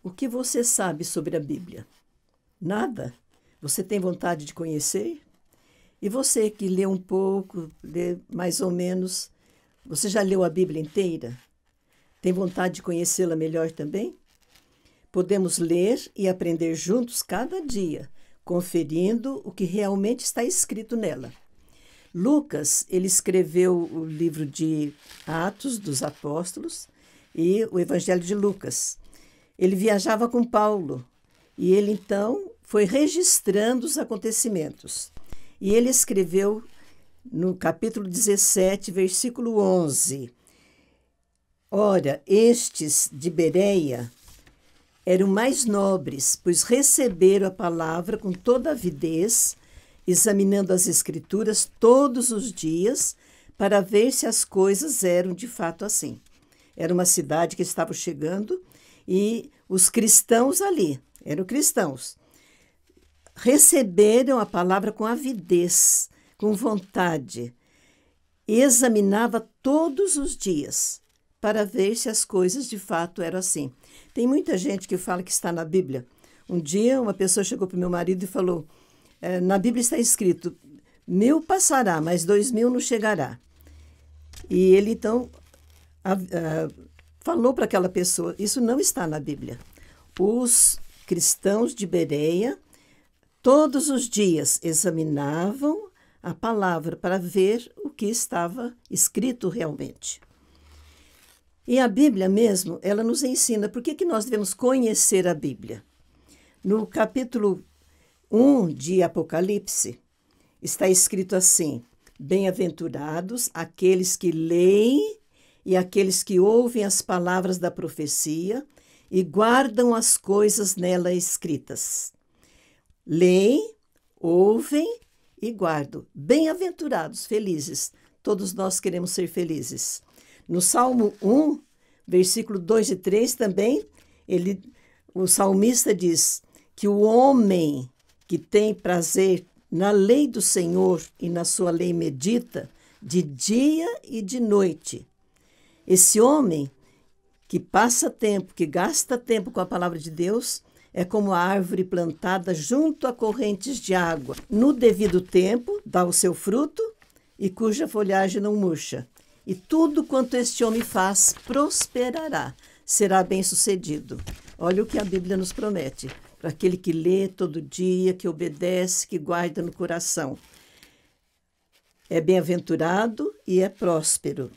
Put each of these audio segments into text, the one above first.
O que você sabe sobre a Bíblia? Nada? Você tem vontade de conhecer? E você que lê um pouco, lê mais ou menos, você já leu a Bíblia inteira? Tem vontade de conhecê-la melhor também? Podemos ler e aprender juntos cada dia, conferindo o que realmente está escrito nela. Lucas, ele escreveu o livro de Atos dos Apóstolos e o Evangelho de Lucas. Ele viajava com Paulo e ele, então, foi registrando os acontecimentos. E ele escreveu no capítulo 17, versículo 11. Ora, estes de Bereia eram mais nobres, pois receberam a palavra com toda avidez, examinando as Escrituras todos os dias, para ver se as coisas eram de fato assim. Era uma cidade que estava chegando e os cristãos ali, eram cristãos, receberam a palavra com avidez, com vontade. Examinava todos os dias para ver se as coisas de fato eram assim. Tem muita gente que fala que está na Bíblia. Um dia uma pessoa chegou para o meu marido e falou, na Bíblia está escrito, 1000 passará, mas 2000 não chegará. E ele então falou para aquela pessoa, isso não está na Bíblia. Os cristãos de Bereia, todos os dias examinavam a palavra para ver o que estava escrito realmente. E a Bíblia mesmo, ela nos ensina por que nós devemos conhecer a Bíblia. No capítulo 1 de Apocalipse, está escrito assim, bem-aventurados aqueles que leem e aqueles que ouvem as palavras da profecia e guardam as coisas nela escritas. Leem, ouvem e guardam. Bem-aventurados, felizes. Todos nós queremos ser felizes. No Salmo 1, versículo 2 e 3 também, o salmista diz que o homem que tem prazer na lei do Senhor e na sua lei medita de dia e de noite. Esse homem que passa tempo, que gasta tempo com a palavra de Deus, é como a árvore plantada junto a correntes de água. No devido tempo, dá o seu fruto e cuja folhagem não murcha. E tudo quanto este homem faz prosperará, será bem-sucedido. Olha o que a Bíblia nos promete, para aquele que lê todo dia, que obedece, que guarda no coração. É bem-aventurado e é próspero.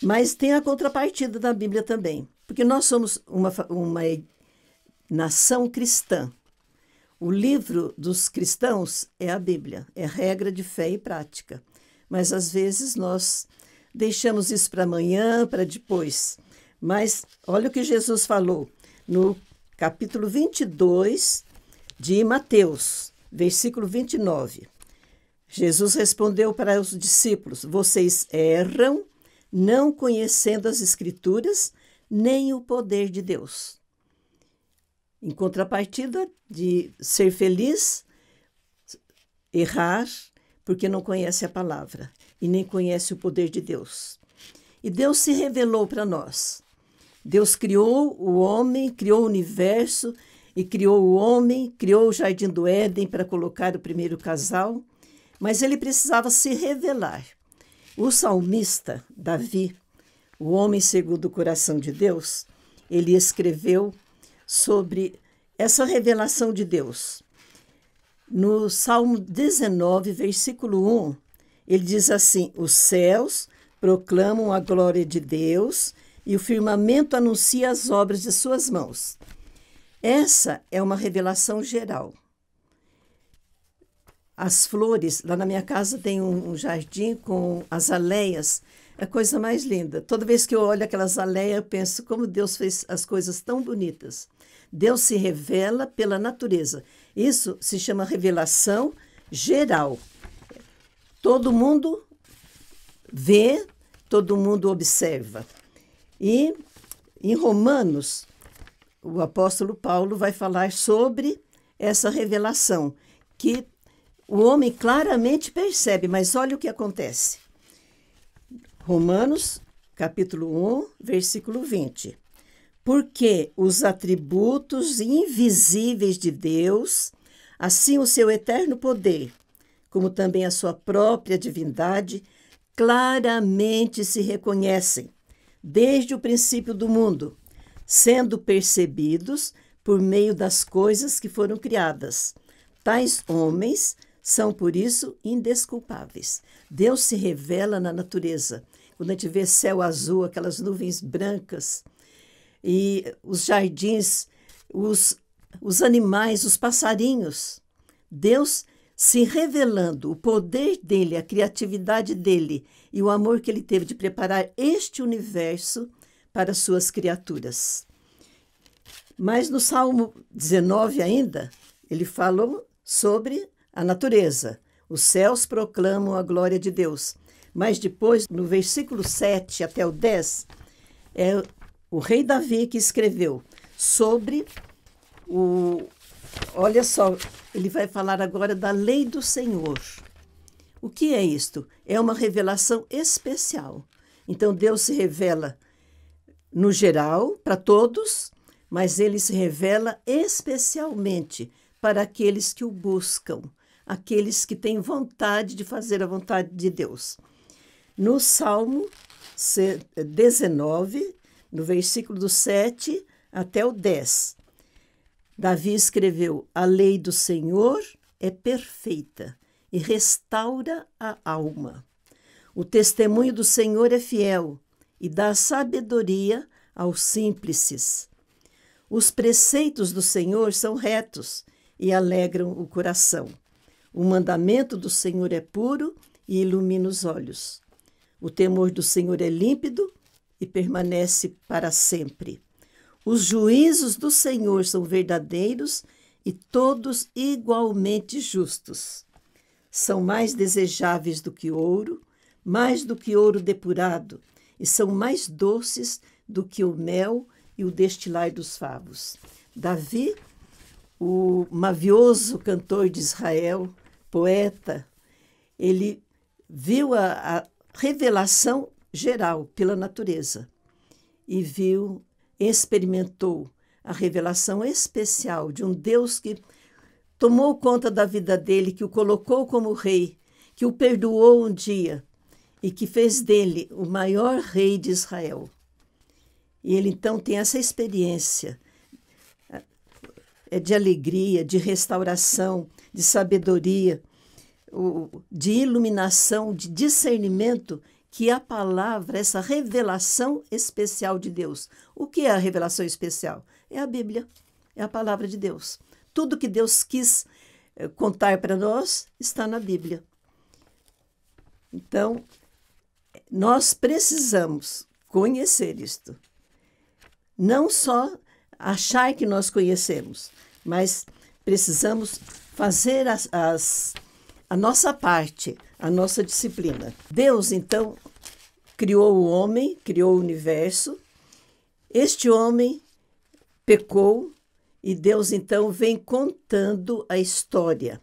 Mas tem a contrapartida da Bíblia também, porque nós somos uma nação cristã. O livro dos cristãos é a Bíblia, é regra de fé e prática. Mas, às vezes, nós deixamos isso para amanhã, para depois. Mas, olha o que Jesus falou no capítulo 22 de Mateus, versículo 29. Jesus respondeu para os discípulos, vocês erram, não conhecendo as Escrituras, nem o poder de Deus. Em contrapartida de ser feliz, errar, porque não conhece a palavra e nem conhece o poder de Deus. E Deus se revelou para nós. Deus criou o homem, criou o universo e criou o homem, criou o Jardim do Éden para colocar o primeiro casal, mas ele precisava se revelar. O salmista Davi, o homem segundo o coração de Deus, ele escreveu sobre essa revelação de Deus. No Salmo 19, versículo 1, ele diz assim, os céus proclamam a glória de Deus e o firmamento anuncia as obras de suas mãos. Essa é uma revelação geral. As flores, lá na minha casa tem um jardim com azaleias, é a coisa mais linda. Toda vez que eu olho aquelas azaleias, eu penso como Deus fez as coisas tão bonitas. Deus se revela pela natureza. Isso se chama revelação geral. Todo mundo vê, todo mundo observa. E em Romanos, o apóstolo Paulo vai falar sobre essa revelação, que o homem claramente percebe, mas olha o que acontece. Romanos, capítulo 1, versículo 20. Porque os atributos invisíveis de Deus, assim o seu eterno poder, como também a sua própria divindade, claramente se reconhecem desde o princípio do mundo, sendo percebidos por meio das coisas que foram criadas. Tais homens são, por isso, indesculpáveis. Deus se revela na natureza. Quando a gente vê céu azul, aquelas nuvens brancas, e os jardins, os animais, os passarinhos, Deus se revelando, o poder dele, a criatividade dele e o amor que ele teve de preparar este universo para suas criaturas. Mas no Salmo 19 ainda, ele falou sobre a natureza. Os céus proclamam a glória de Deus. Mas depois, no versículo 7 até o 10, é o rei Davi que escreveu sobre olha só, ele vai falar agora da lei do Senhor. O que é isto? É uma revelação especial. Então, Deus se revela no geral, para todos, mas ele se revela especialmente para aqueles que o buscam, aqueles que têm vontade de fazer a vontade de Deus. No Salmo 19, no versículo do 7 até o 10, Davi escreveu: a lei do Senhor é perfeita e restaura a alma. O testemunho do Senhor é fiel e dá sabedoria aos simples. Os preceitos do Senhor são retos e alegram o coração. O mandamento do Senhor é puro e ilumina os olhos. O temor do Senhor é límpido e permanece para sempre. Os juízos do Senhor são verdadeiros e todos igualmente justos. São mais desejáveis do que ouro, mais do que ouro depurado, e são mais doces do que o mel e o destilar dos favos. Davi, o mavioso cantor de Israel, poeta, ele viu a revelação geral pela natureza e experimentou a revelação especial de um Deus que tomou conta da vida dele, que o colocou como rei, que o perdoou um dia e que fez dele o maior rei de Israel. E ele então tem essa experiência de alegria, de restauração, de sabedoria, de iluminação, de discernimento, que a palavra, essa revelação especial de Deus. O que é a revelação especial? É a Bíblia, é a palavra de Deus. Tudo que Deus quis contar para nós está na Bíblia. Então, nós precisamos conhecer isto. Não só achar que nós conhecemos, mas precisamos fazer a nossa parte, a nossa disciplina. Deus, então, criou o homem, criou o universo. Este homem pecou e Deus, então, vem contando a história.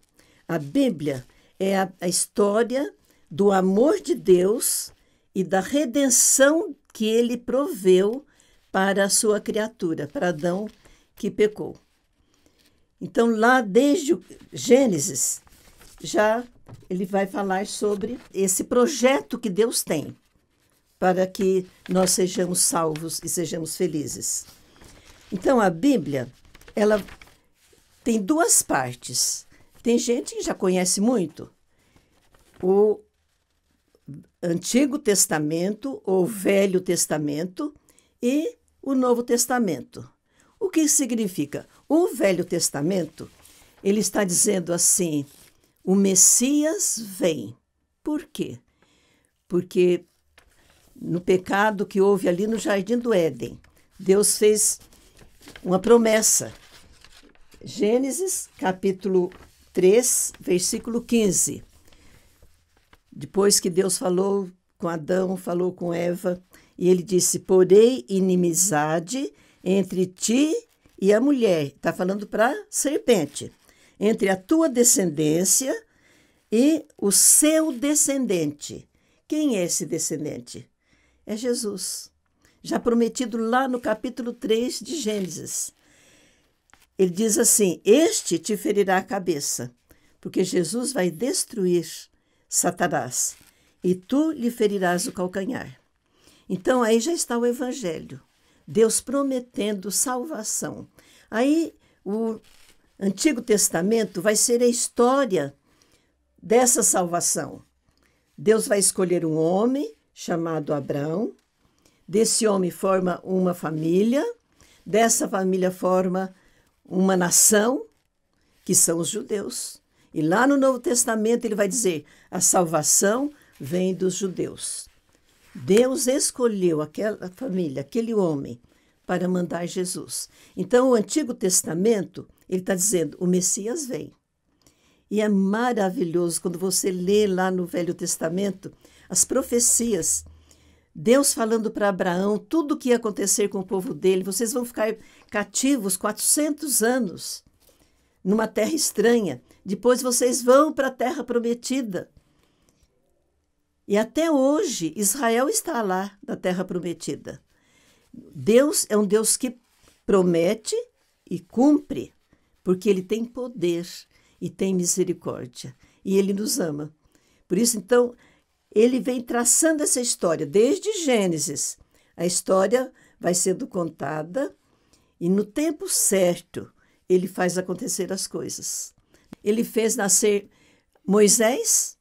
A Bíblia é a história do amor de Deus e da redenção que ele proveu para a sua criatura, para Adão, que pecou. Então, lá desde o Gênesis, já ele vai falar sobre esse projeto que Deus tem para que nós sejamos salvos e sejamos felizes. Então, a Bíblia, ela tem duas partes. Tem gente que já conhece muito o Antigo Testamento ou Velho Testamento e o Novo Testamento. O que significa? O Velho Testamento, ele está dizendo assim: o Messias vem. Por quê? Porque no pecado que houve ali no Jardim do Éden, Deus fez uma promessa. Gênesis, capítulo 3, versículo 15. Depois que Deus falou com Adão, falou com Eva, e ele disse: porém inimizade entre ti e a mulher. Está falando para a serpente. Entre a tua descendência e o seu descendente. Quem é esse descendente? É Jesus. já prometido lá no capítulo 3 de Gênesis. Ele diz assim: este te ferirá a cabeça, porque Jesus vai destruir Satanás, e tu lhe ferirás o calcanhar. Então, aí já está o Evangelho. Deus prometendo salvação. Aí, o Antigo Testamento vai ser a história dessa salvação. Deus vai escolher um homem chamado Abraão. Desse homem forma uma família. Dessa família forma uma nação, que são os judeus. E lá no Novo Testamento ele vai dizer: a salvação vem dos judeus. Deus escolheu aquela família, aquele homem, para mandar Jesus. Então, o Antigo Testamento, ele está dizendo: o Messias vem. E é maravilhoso quando você lê lá no Velho Testamento as profecias, Deus falando para Abraão tudo o que ia acontecer com o povo dele. Vocês vão ficar cativos 400 anos numa terra estranha. Depois vocês vão para a terra prometida. E até hoje, Israel está lá na terra prometida. Deus é um Deus que promete e cumpre, porque Ele tem poder e tem misericórdia. E Ele nos ama. Por isso, então, Ele vem traçando essa história, desde Gênesis. A história vai sendo contada e, no tempo certo, Ele faz acontecer as coisas. Ele fez nascer Moisés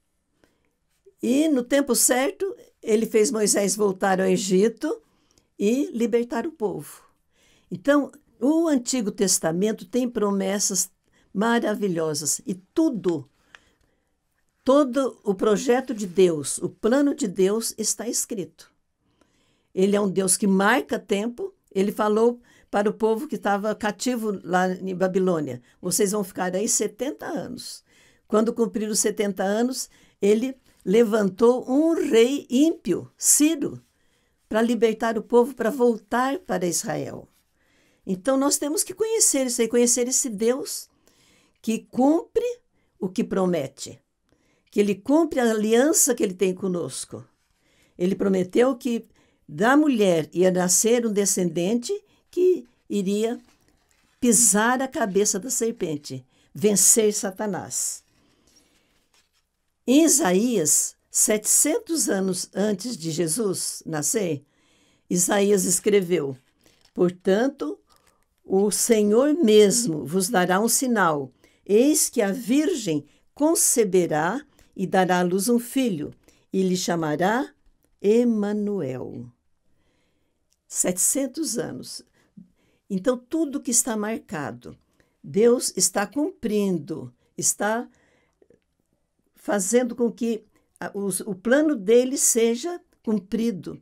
e, no tempo certo, Ele fez Moisés voltar ao Egito e libertar o povo. Então, o Antigo Testamento tem promessas maravilhosas e todo o projeto de Deus, o plano de Deus está escrito. Ele é um Deus que marca tempo. Ele falou para o povo que estava cativo lá em Babilônia: vocês vão ficar aí 70 anos. Quando cumpriram os 70 anos, ele levantou um rei ímpio, Ciro, para libertar o povo, para voltar para Israel. Então, nós temos que conhecer isso aí, conhecer esse Deus que cumpre o que promete, que Ele cumpre a aliança que Ele tem conosco. Ele prometeu que da mulher ia nascer um descendente que iria pisar a cabeça da serpente, vencer Satanás. Em Isaías, 700 anos antes de Jesus nascer, Isaías escreveu: portanto, o Senhor mesmo vos dará um sinal. Eis que a virgem conceberá e dará à luz um filho, e lhe chamará Emanuel. 700 anos. Então, tudo que está marcado, Deus está cumprindo, está fazendo com que o plano dele seja cumprido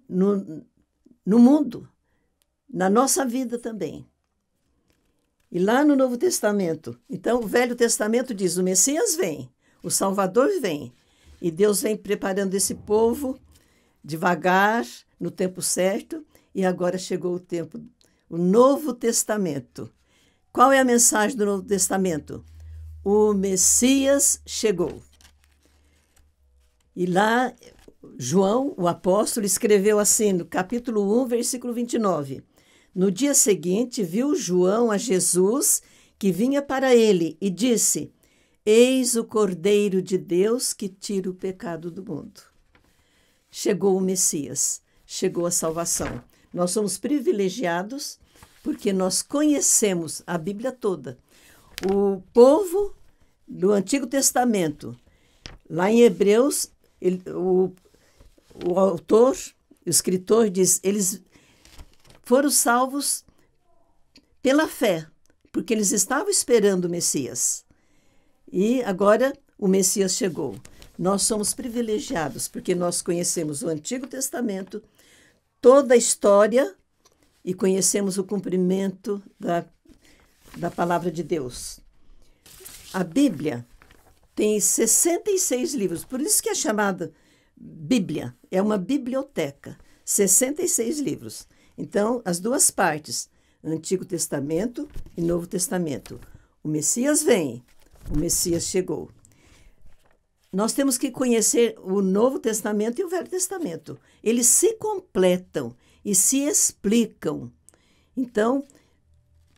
no mundo, na nossa vida também. E lá no Novo Testamento, então o Velho Testamento diz: o Messias vem, o Salvador vem, e Deus vem preparando esse povo devagar, no tempo certo, e agora chegou o tempo, o Novo Testamento. Qual é a mensagem do Novo Testamento? O Messias chegou. E lá, João, o apóstolo, escreveu assim, no capítulo 1, versículo 29. No dia seguinte, viu João a Jesus, que vinha para ele, e disse: eis o Cordeiro de Deus que tira o pecado do mundo. Chegou o Messias, chegou a salvação. Nós somos privilegiados porque nós conhecemos a Bíblia toda. O povo do Antigo Testamento, lá em Hebreus, o autor, o escritor diz: eles foram salvos pela fé, porque eles estavam esperando o Messias. E agora o Messias chegou. Nós somos privilegiados porque nós conhecemos o Antigo Testamento, toda a história, e conhecemos o cumprimento da palavra de Deus. A Bíblia tem 66 livros, por isso que é chamada Bíblia. É uma biblioteca, 66 livros. Então, as duas partes, Antigo Testamento e Novo Testamento. O Messias vem, o Messias chegou. Nós temos que conhecer o Novo Testamento e o Velho Testamento. Eles se completam e se explicam. Então,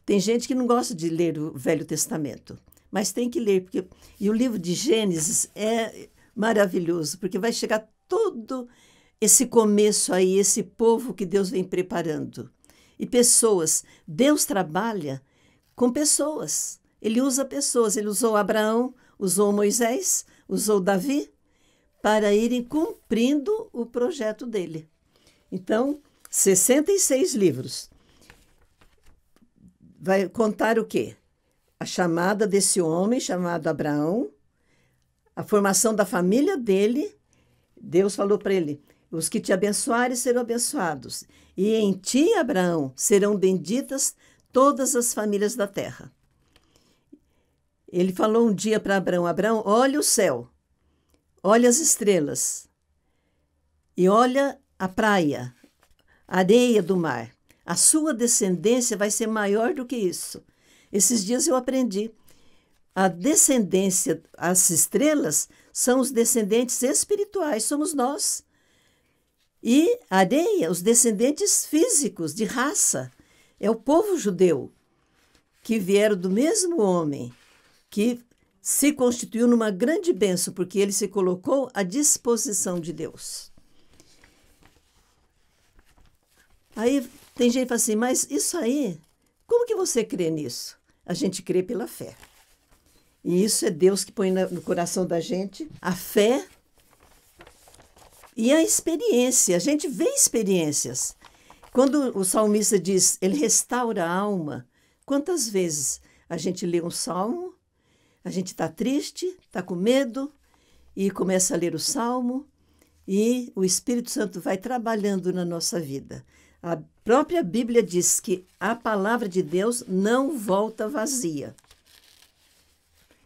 tem gente que não gosta de ler o Velho Testamento, mas tem que ler, porque e o livro de Gênesis é maravilhoso, porque vai chegar todo esse começo aí, esse povo que Deus vem preparando. E pessoas, Deus trabalha com pessoas, Ele usa pessoas, Ele usou Abraão, usou Moisés, usou Davi, para irem cumprindo o projeto dele. Então, 66 livros. Vai contar o quê? A chamada desse homem chamado Abraão, a formação da família dele. Deus falou para ele: os que te abençoarem serão abençoados, e em ti, Abraão, serão benditas todas as famílias da terra. Ele falou um dia para Abraão: Abraão, olha o céu, olha as estrelas, e olha a praia, a areia do mar. A sua descendência vai ser maior do que isso. Esses dias eu aprendi. A descendência, as estrelas, são os descendentes espirituais, somos nós. E a areia, os descendentes físicos, de raça, é o povo judeu, que vieram do mesmo homem, que se constituiu numa grande bênção, porque ele se colocou à disposição de Deus. Aí tem gente que fala assim, mas isso aí, como que você crê nisso? A gente crê pela fé. E isso é Deus que põe no coração da gente a fé e a experiência. A gente vê experiências. Quando o salmista diz, ele restaura a alma, quantas vezes a gente lê um salmo, a gente está triste, está com medo, e começa a ler o salmo, e o Espírito Santo vai trabalhando na nossa vida. A própria Bíblia diz que a palavra de Deus não volta vazia.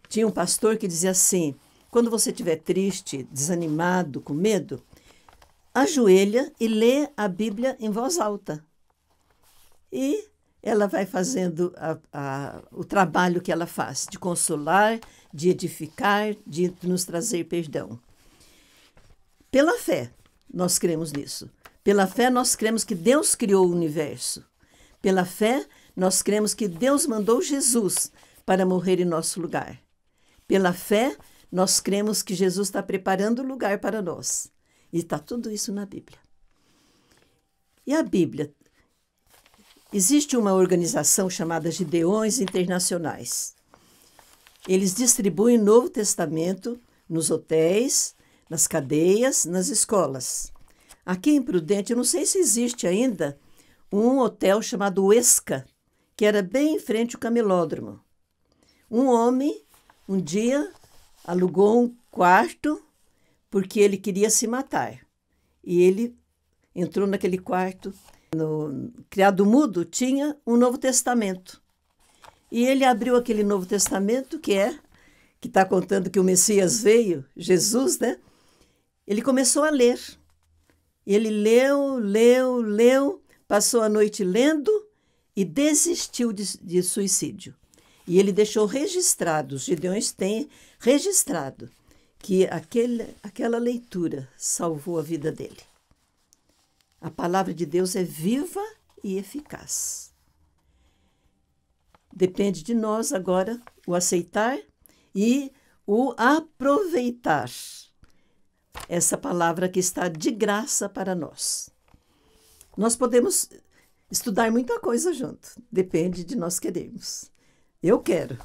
Tinha um pastor que dizia assim, quando você estiver triste, desanimado, com medo, ajoelha e lê a Bíblia em voz alta. E ela vai fazendo o trabalho que ela faz, de consolar, de edificar, de nos trazer perdão. Pela fé, nós cremos nisso. Pela fé, nós cremos que Deus criou o universo. Pela fé, nós cremos que Deus mandou Jesus para morrer em nosso lugar. Pela fé, nós cremos que Jesus está preparando o lugar para nós. E está tudo isso na Bíblia. E a Bíblia? Existe uma organização chamada Gideões Internacionais. Eles distribuem o Novo Testamento nos hotéis, nas cadeias, nas escolas. Aqui em Prudente, eu não sei se existe ainda, um hotel chamado Esca, que era bem em frente ao Camelódromo. Um homem, um dia, alugou um quarto porque ele queria se matar. E ele entrou naquele quarto. No criado mudo tinha um Novo Testamento. E ele abriu aquele Novo Testamento, que está contando que o Messias veio, Jesus, né? Ele começou a ler. Ele leu, passou a noite lendo e desistiu de suicídio. E ele deixou registrado, os Gideões têm registrado, que aquela leitura salvou a vida dele. A palavra de Deus é viva e eficaz. Depende de nós agora o aceitar e o aproveitar. Essa palavra que está de graça para nós. Nós podemos estudar muita coisa junto, depende de nós querermos. Eu quero.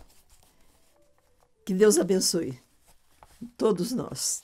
Que Deus abençoe todos nós.